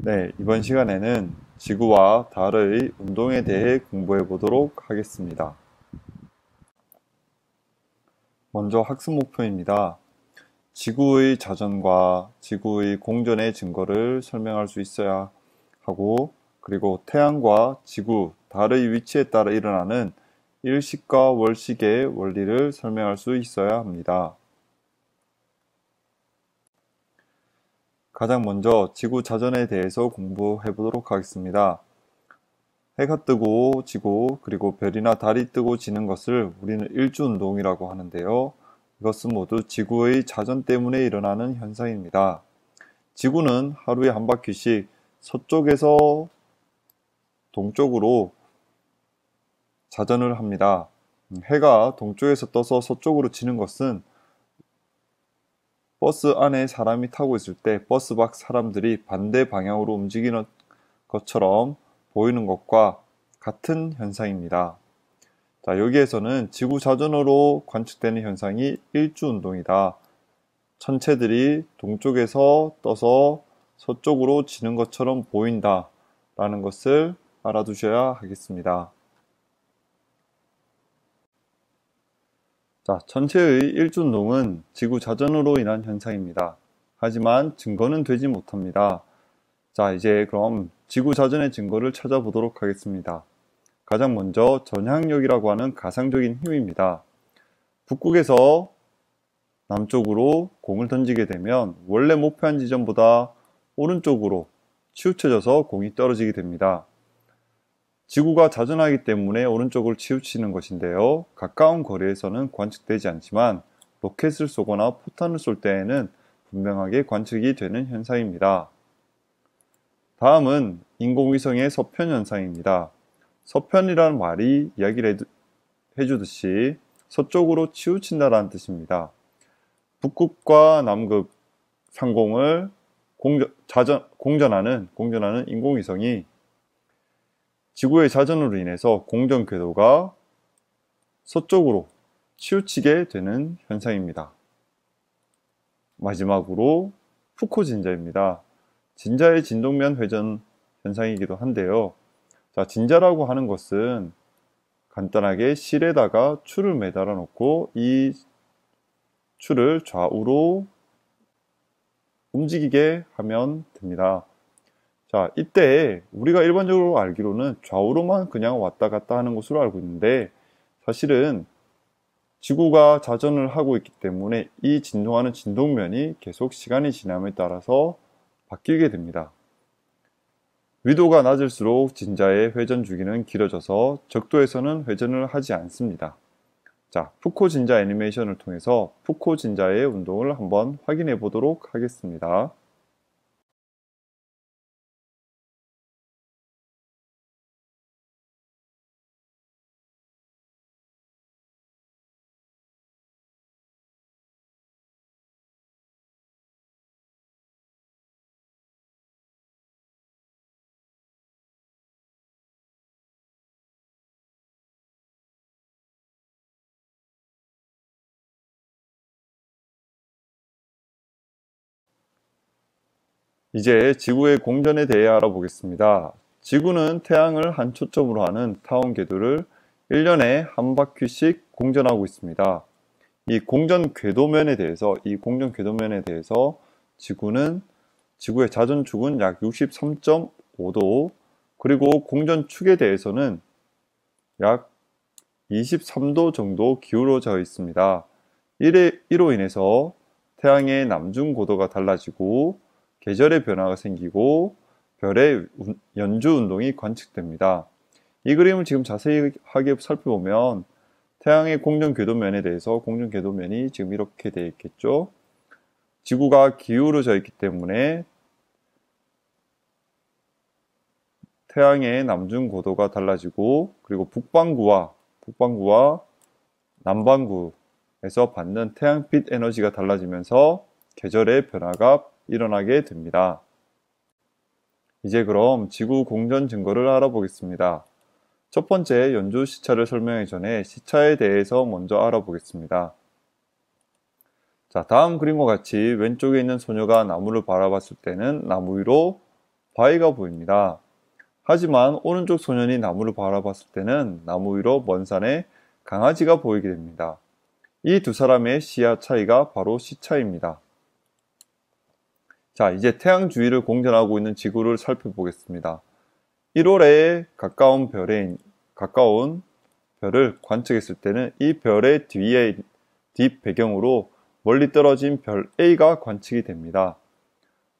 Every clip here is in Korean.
네, 이번 시간에는 지구와 달의 운동에 대해 공부해 보도록 하겠습니다. 먼저 학습 목표입니다. 지구의 자전과 지구의 공전의 증거를 설명할 수 있어야 하고, 그리고 태양과 지구, 달의 위치에 따라 일어나는 일식과 월식의 원리를 설명할 수 있어야 합니다. 가장 먼저 지구 자전에 대해서 공부해 보도록 하겠습니다. 해가 뜨고 지고 그리고 별이나 달이 뜨고 지는 것을 우리는 일주운동이라고 하는데요. 이것은 모두 지구의 자전 때문에 일어나는 현상입니다. 지구는 하루에 한 바퀴씩 서쪽에서 동쪽으로 자전을 합니다. 해가 동쪽에서 떠서 서쪽으로 지는 것은 버스 안에 사람이 타고 있을 때 버스 밖 사람들이 반대 방향으로 움직이는 것처럼 보이는 것과 같은 현상입니다. 자, 여기에서는 지구 자전으로 관측되는 현상이 일주운동이다. 천체들이 동쪽에서 떠서 서쪽으로 지는 것처럼 보인다. 라는 것을 알아두셔야 하겠습니다. 자, 천체의 일주운동은 지구 자전으로 인한 현상입니다. 하지만 증거는 되지 못합니다. 자, 이제 그럼 지구 자전의 증거를 찾아보도록 하겠습니다. 가장 먼저 전향력이라고 하는 가상적인 힘입니다. 북극에서 남쪽으로 공을 던지게 되면 원래 목표한 지점보다 오른쪽으로 치우쳐져서 공이 떨어지게 됩니다. 지구가 자전하기 때문에 오른쪽을 치우치는 것인데요. 가까운 거리에서는 관측되지 않지만 로켓을 쏘거나 포탄을 쏠 때에는 분명하게 관측이 되는 현상입니다. 다음은 인공위성의 서편 현상입니다. 서편이라는 말이 이야기를 해주듯이 서쪽으로 치우친다라는 뜻입니다. 북극과 남극 상공을 공전하는 인공위성이 지구의 자전으로 인해서 공전 궤도가 서쪽으로 치우치게 되는 현상입니다. 마지막으로 푸코 진자입니다. 진자의 진동면 회전 현상이기도 한데요. 자, 진자라고 하는 것은 간단하게 실에다가 줄을 매달아 놓고 이 줄을 좌우로 움직이게 하면 됩니다. 자, 이때 우리가 일반적으로 알기로는 좌우로만 그냥 왔다 갔다 하는 것으로 알고 있는데 사실은 지구가 자전을 하고 있기 때문에 이 진동하는 진동면이 계속 시간이 지남에 따라서 바뀌게 됩니다. 위도가 낮을수록 진자의 회전 주기는 길어져서 적도에서는 회전을 하지 않습니다. 자, 푸코 진자 애니메이션을 통해서 푸코 진자의 운동을 한번 확인해 보도록 하겠습니다. 이제 지구의 공전에 대해 알아보겠습니다. 지구는 태양을 한 초점으로 하는 타원 궤도를 1년에 한 바퀴씩 공전하고 있습니다. 이 공전 궤도면에 대해서 지구의 자전축은 약 63.5도, 그리고 공전 축에 대해서는 약 23도 정도 기울어져 있습니다. 이로 인해서 태양의 남중 고도가 달라지고 계절의 변화가 생기고 별의 연주 운동이 관측됩니다. 이 그림을 지금 자세하게 살펴보면 태양의 공전 궤도면에 대해서 공전 궤도면이 지금 이렇게 되어 있겠죠. 지구가 기울어져 있기 때문에 태양의 남중 고도가 달라지고, 그리고 북반구와 남반구에서 받는 태양빛 에너지가 달라지면서 계절의 변화가 일어나게 됩니다. 이제 그럼 지구 공전 증거를 알아보겠습니다. 첫 번째 연주 시차를 설명하기 전에 시차에 대해서 먼저 알아보겠습니다. 자, 다음 그림과 같이 왼쪽에 있는 소녀가 나무를 바라봤을 때는 나무 위로 바위가 보입니다. 하지만 오른쪽 소년이 나무를 바라봤을 때는 나무 위로 먼 산에 강아지가 보이게 됩니다. 이 두 사람의 시야 차이가 바로 시차입니다. 자, 이제 태양 주위를 공전하고 있는 지구를 살펴보겠습니다. 1월에 가까운 별을 관측했을 때는 이 별의 뒷 배경으로 멀리 떨어진 별 A가 관측이 됩니다.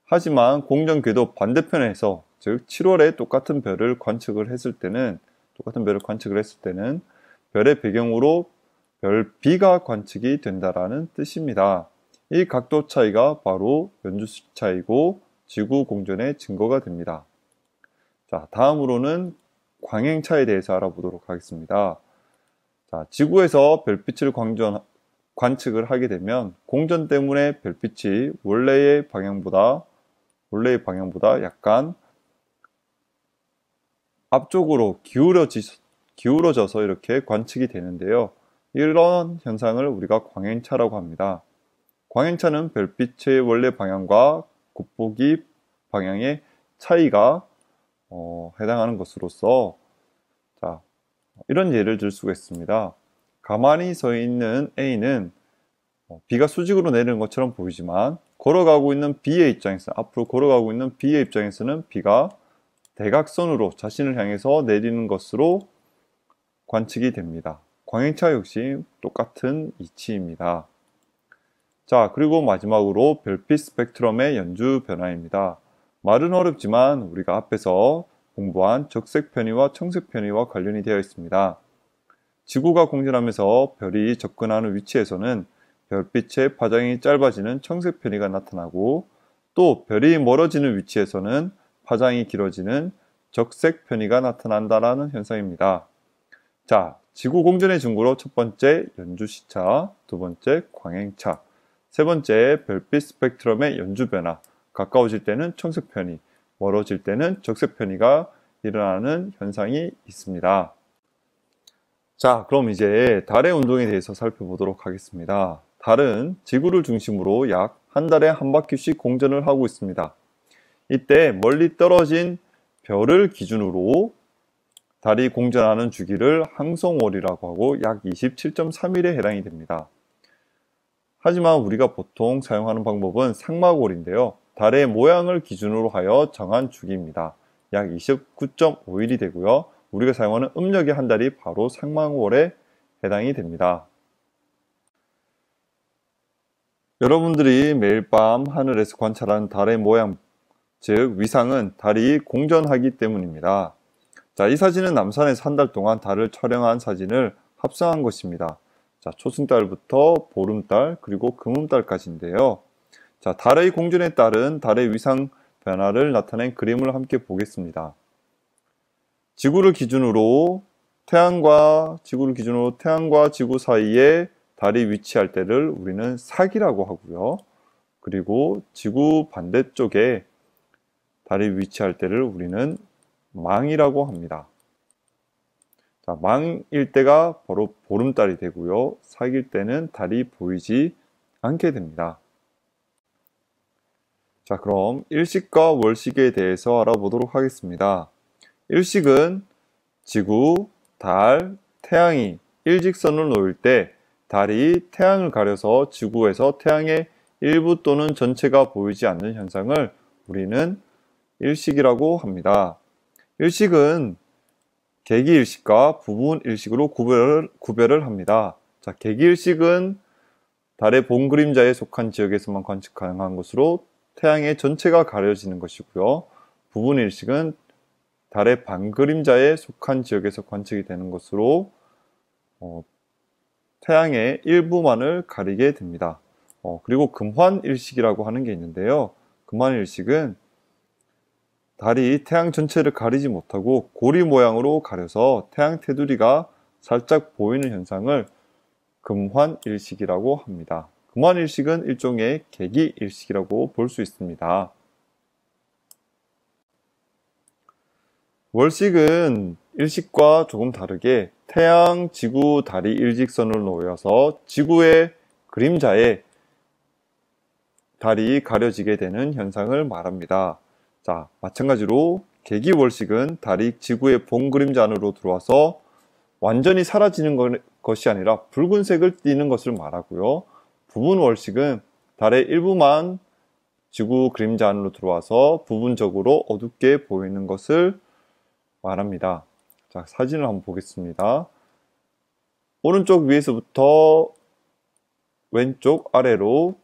하지만 공전 궤도 반대편에서, 즉 7월에 똑같은 별을 관측을 했을 때는 별의 배경으로 별 B가 관측이 된다라는 뜻입니다. 이 각도 차이가 바로 연주시차이고 지구 공전의 증거가 됩니다. 자, 다음으로는 광행차에 대해서 알아보도록 하겠습니다. 자, 지구에서 별빛을 관측을 하게 되면 공전 때문에 별빛이 원래의 방향보다 약간 앞쪽으로 기울어져서 이렇게 관측이 되는데요. 이런 현상을 우리가 광행차라고 합니다. 광행차는 별빛의 원래 방향과 곱보기 방향의 차이가 해당하는 것으로서, 자, 이런 예를 들 수가 있습니다. 가만히 서 있는 A는 B가 수직으로 내리는 것처럼 보이지만 앞으로 걸어가고 있는 B의 입장에서는 B가 대각선으로 자신을 향해서 내리는 것으로 관측이 됩니다. 광행차 역시 똑같은 이치입니다. 자, 그리고 마지막으로 별빛 스펙트럼의 연주 변화입니다. 말은 어렵지만 우리가 앞에서 공부한 적색 편의와 청색 편의와 관련이 되어 있습니다. 지구가 공전하면서 별이 접근하는 위치에서는 별빛의 파장이 짧아지는 청색 편의가 나타나고, 또 별이 멀어지는 위치에서는 파장이 길어지는 적색 편의가 나타난다는 현상입니다. 자, 지구 공전의 증거로 첫 번째 연주시차, 두 번째 광행차, 세 번째 별빛 스펙트럼의 연주 변화, 가까워질 때는 청색 편의, 멀어질 때는 적색 편의가 일어나는 현상이 있습니다. 자, 그럼 이제 달의 운동에 대해서 살펴보도록 하겠습니다. 달은 지구를 중심으로 약 한 달에 한 바퀴씩 공전을 하고 있습니다. 이때 멀리 떨어진 별을 기준으로 달이 공전하는 주기를 항성월이라고 하고 약 27.3일에 해당이 됩니다. 하지만 우리가 보통 사용하는 방법은 상막월인데요. 달의 모양을 기준으로 하여 정한 주기입니다. 약 29.5일이 되고요. 우리가 사용하는 음력의 한 달이 바로 상막월에 해당이 됩니다. 여러분들이 매일 밤 하늘에서 관찰하는 달의 모양, 즉 위상은 달이 공전하기 때문입니다. 자, 이 사진은 남산에서 한 달 동안 달을 촬영한 사진을 합성한 것입니다. 자, 초승달부터 보름달 그리고 금음달까지인데요. 자, 달의 공전에 따른 달의 위상 변화를 나타낸 그림을 함께 보겠습니다. 지구를 기준으로 태양과 지구 사이에 달이 위치할 때를 우리는 사기라고 하고요. 그리고 지구 반대쪽에 달이 위치할 때를 우리는 망이라고 합니다. 자, 망일 때가 바로 보름달이 되고요. 사기일 때는 달이 보이지 않게 됩니다. 자, 그럼 일식과 월식에 대해서 알아보도록 하겠습니다. 일식은 지구, 달, 태양이 일직선을 놓을 때 달이 태양을 가려서 지구에서 태양의 일부 또는 전체가 보이지 않는 현상을 우리는 일식이라고 합니다. 일식은 개기일식과 부분일식으로 구별을 합니다. 자, 개기일식은 달의 본그림자에 속한 지역에서만 관측 가능한 것으로 태양의 전체가 가려지는 것이고요. 부분일식은 달의 반그림자에 속한 지역에서 관측이 되는 것으로 태양의 일부만을 가리게 됩니다. 그리고 금환일식이라고 하는 게 있는데요. 금환일식은 달이 태양 전체를 가리지 못하고 고리 모양으로 가려서 태양 테두리가 살짝 보이는 현상을 금환일식이라고 합니다. 금환일식은 일종의 개기일식이라고 볼 수 있습니다. 월식은 일식과 조금 다르게 태양, 지구, 달이 일직선을 놓여서 지구의 그림자에 달이 가려지게 되는 현상을 말합니다. 자, 마찬가지로 개기월식은 달이 지구의 본 그림자 안으로 들어와서 완전히 사라지는 것이 아니라 붉은색을 띠는 것을 말하고요. 부분월식은 달의 일부만 지구 그림자 안으로 들어와서 부분적으로 어둡게 보이는 것을 말합니다. 자, 사진을 한번 보겠습니다. 오른쪽 위에서부터 왼쪽 아래로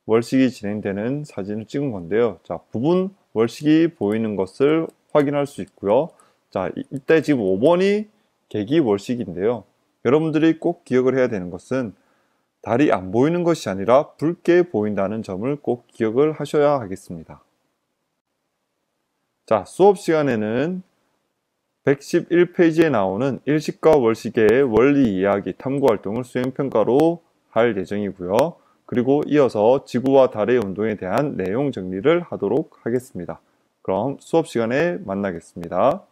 월식이 진행되는 사진을 찍은 건데요. 자, 부분 월식이 보이는 것을 확인할 수 있고요. 자, 이때 지금 5번이 개기월식인데요. 여러분들이 꼭 기억을 해야 되는 것은 달이 안 보이는 것이 아니라 붉게 보인다는 점을 꼭 기억을 하셔야 하겠습니다. 자, 수업 시간에는 111페이지에 나오는 일식과 월식의 원리 이야기 탐구 활동을 수행평가로 할 예정이고요. 그리고 이어서 지구와 달의 운동에 대한 내용 정리를 하도록 하겠습니다. 그럼 수업 시간에 만나겠습니다.